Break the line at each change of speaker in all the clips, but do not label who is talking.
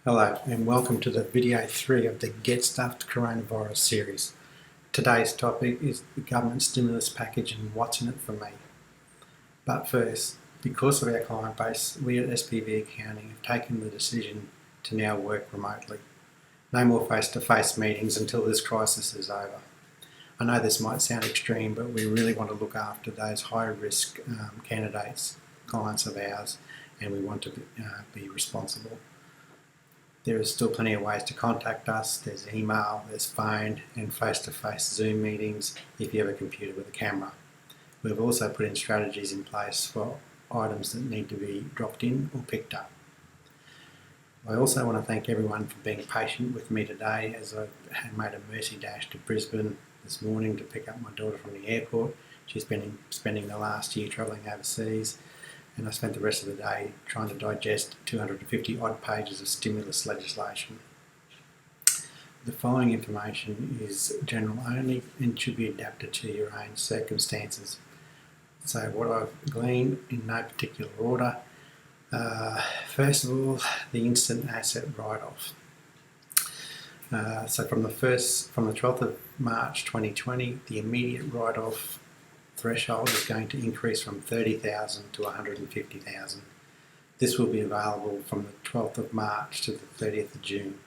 Hello and welcome to the video 3 of the Get Stuffed Coronavirus series. Today's topic is the government stimulus package and what's in it for me. But first, because of our client base, we at SPV Accounting have taken the decision to now work remotely. No more face-to-face meetings until this crisis is over. I know this might sound extreme, but we really want to look after those high-risk candidates, clients of ours, and we want to be responsible. There is still plenty of ways to contact us. There's email, there's phone and face-to-face Zoom meetings if you have a computer with a camera. We've also put in strategies in place for items that need to be dropped in or picked up. I also want to thank everyone for being patient with me today as I made a mercy dash to Brisbane this morning to pick up my daughter from the airport. She's been spending the last year travelling overseas, and I spent the rest of the day trying to digest 250 odd pages of stimulus legislation. The following information is general only and should be adapted to your own circumstances. So what I've gleaned in no particular order. First of all, the instant asset write-off. So from the 12th of March 2020, the immediate write-off threshold is going to increase from 30,000 to 150,000. This will be available from the 12th of March to the 30th of June.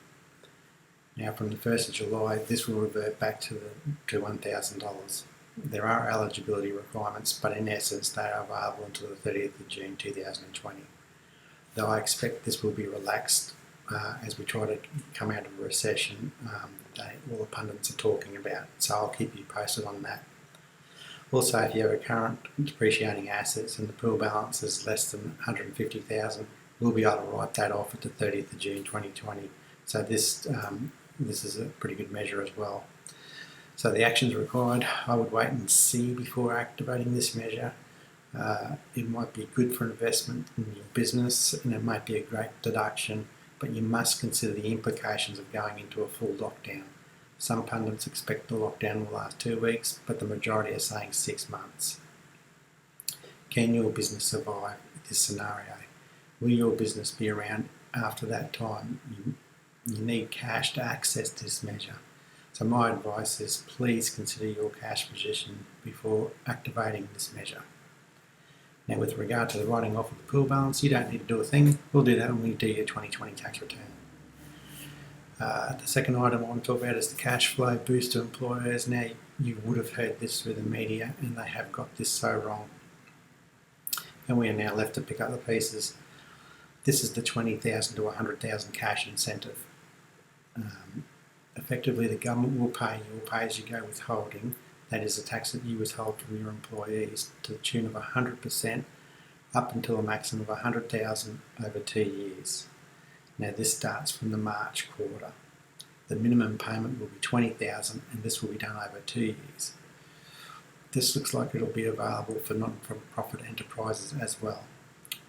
Now from the 1st of July, this will revert back to $1,000. There are eligibility requirements, but in essence they are available until the 30th of June 2020. Though I expect this will be relaxed as we try to come out of a recession that all the pundits are talking about, so I'll keep you posted on that. Also, if you have a current depreciating assets and the pool balance is less than 150,000, we'll be able to write that off at the 30th of June 2020. So this is a pretty good measure as well. So the actions required, I would wait and see before activating this measure. It might be good for investment in your business and it might be a great deduction, but you must consider the implications of going into a full lockdown. Some pundits expect the lockdown will last 2 weeks, but the majority are saying 6 months. Can your business survive this scenario? Will your business be around after that time? You need cash to access this measure. So my advice is please consider your cash position before activating this measure. Now with regard to the writing off of the pool balance, you don't need to do a thing. We'll do that when we do your 2020 tax return. The second item I want to talk about is the cash flow boost to employers. Now, you would have heard this through the media and they have got this so wrong. And we are now left to pick up the pieces. This is the 20,000 to 100,000 cash incentive. Effectively, the government will pay your pay-as-you-go withholding. That is the tax that you withhold from your employees to the tune of 100% up until a maximum of 100,000 over 2 years. Now this starts from the March quarter. The minimum payment will be 20,000 and this will be done over 2 years. This looks like it'll be available for non-profit enterprises as well.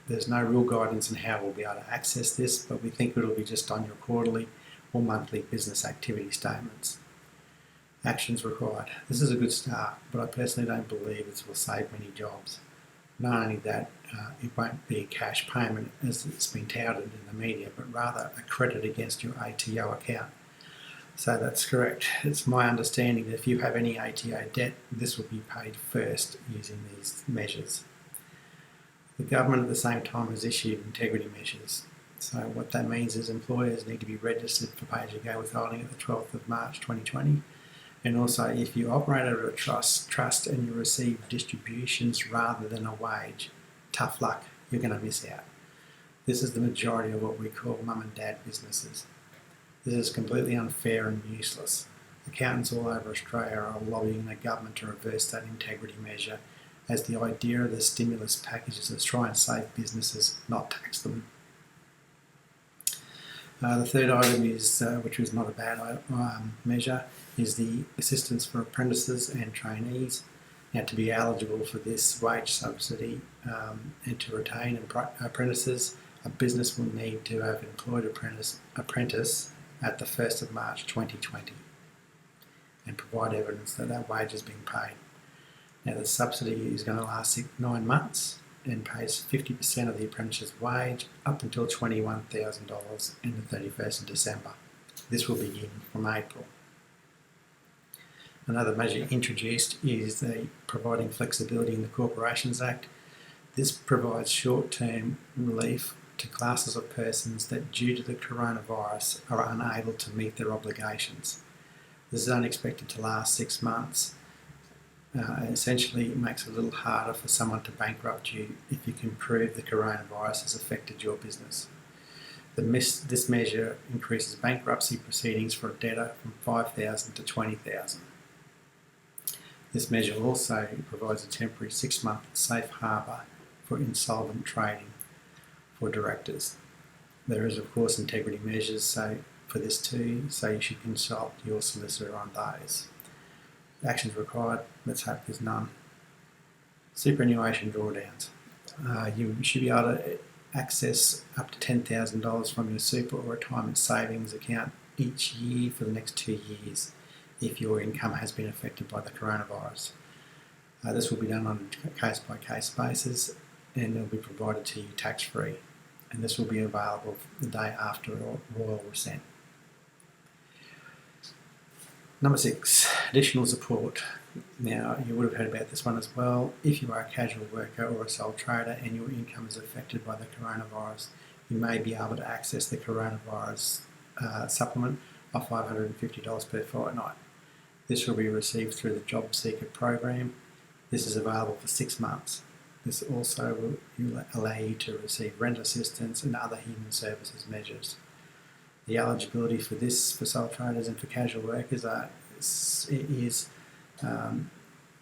There's no real guidance on how we'll be able to access this, but we think it'll be just on your quarterly or monthly business activity statements. Actions required. This is a good start, but I personally don't believe this will save many jobs. Not only that, it won't be a cash payment as it's been touted in the media, but rather a credit against your ATO account. So that's correct. It's my understanding that if you have any ATO debt, this will be paid first using these measures. The government at the same time has issued integrity measures. So what that means is employers need to be registered for pay-as-you-go withholding at the 12th of March 2020. And also, if you operate under a trust and you receive distributions rather than a wage, tough luck, you're going to miss out. This is the majority of what we call mum and dad businesses. This is completely unfair and useless. Accountants all over Australia are lobbying the government to reverse that integrity measure, as the idea of the stimulus package is to try and save businesses, not tax them. The third item is, which was not a bad measure, is the assistance for apprentices and trainees. Now, to be eligible for this wage subsidy and to retain apprentices, a business will need to have employed apprentice at the 1st of March 2020 and provide evidence that that wage has been paid. Now, the subsidy is going to last 9 months and pays 50% of the apprentice's wage up until $21,000 and the 31st of December. This will begin from April. Another measure introduced is providing flexibility in the Corporations Act. This provides short-term relief to classes of persons that, due to the coronavirus, are unable to meet their obligations. This is only expected to last 6 months. Essentially, it makes it a little harder for someone to bankrupt you if you can prove the coronavirus has affected your business. This measure increases bankruptcy proceedings for a debtor from $5,000 to $20,000. This measure also provides a temporary 6-month safe harbour for insolvent trading for directors. There is, of course, integrity measures for this too, so you should consult your solicitor on those. Actions required, let's hope there's none. Superannuation drawdowns. You should be able to access up to $10,000 from your super or retirement savings account each year for the next 2 years if your income has been affected by the coronavirus. This will be done on a case-by-case basis and it will be provided to you tax-free, and this will be available the day after Royal Resent. Number 6, additional support. Now, you would have heard about this one as well. If you are a casual worker or a sole trader and your income is affected by the coronavirus, you may be able to access the coronavirus supplement of $550 per fortnight. This will be received through the Job Seeker program. This is available for 6 months. This also will allow you to receive rent assistance and other human services measures. The eligibility for this for sole traders and for casual workers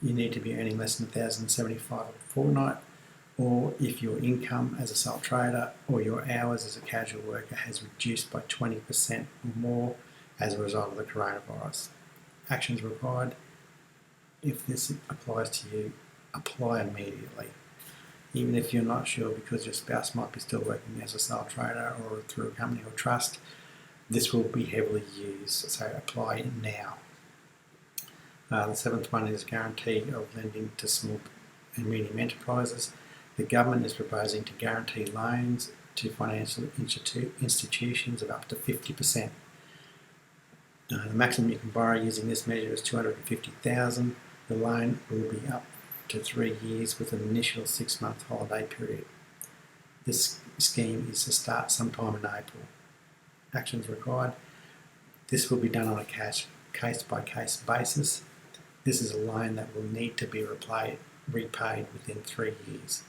you need to be earning less than $1,075 a fortnight, or if your income as a sole trader or your hours as a casual worker has reduced by 20% or more as a result of the coronavirus. Actions required. If this applies to you, apply immediately. Even if you're not sure because your spouse might be still working as a sole trader or through a company or trust, this will be heavily used, so apply now. The 7th one is guarantee of lending to small and medium enterprises. The government is proposing to guarantee loans to financial institutions of up to 50%. The maximum you can borrow using this measure is $250,000. The loan will be up to 3 years with an initial 6-month holiday period. This scheme is to start sometime in April. Actions required. This will be done on a case-by-case basis. This is a loan that will need to be repaid within 3 years.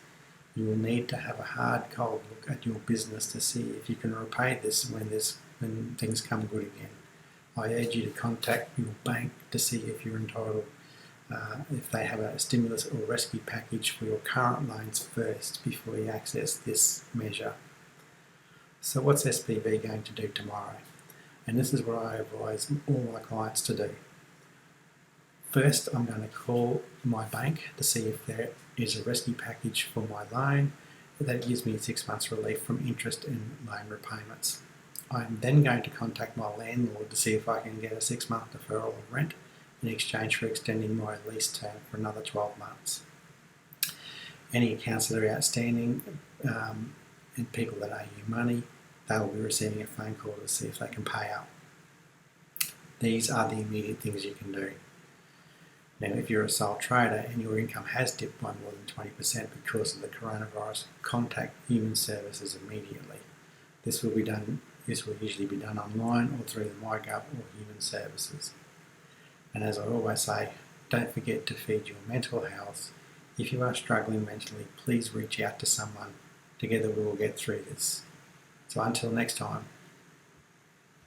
You will need to have a hard, cold look at your business to see if you can repay this when things come good again. I urge you to contact your bank to see if you're entitled, if they have a stimulus or rescue package for your current loans first before you access this measure. So what's SPV going to do tomorrow? And this is what I advise all my clients to do. First, I'm going to call my bank to see if there is a rescue package for my loan that gives me 6 months relief from interest and loan repayments. I'm then going to contact my landlord to see if I can get a 6-month deferral of rent in exchange for extending my lease term for another 12 months. Any accounts that are outstanding and people that owe you money, they will be receiving a phone call to see if they can pay up. These are the immediate things you can do. Now, if you're a sole trader and your income has dipped by more than 20% because of the coronavirus, contact Human Services immediately. This will usually be done online or through the MyGov or Human Services. And as I always say, don't forget to feed your mental health. If you are struggling mentally, please reach out to someone. Together we will get through this. So until next time,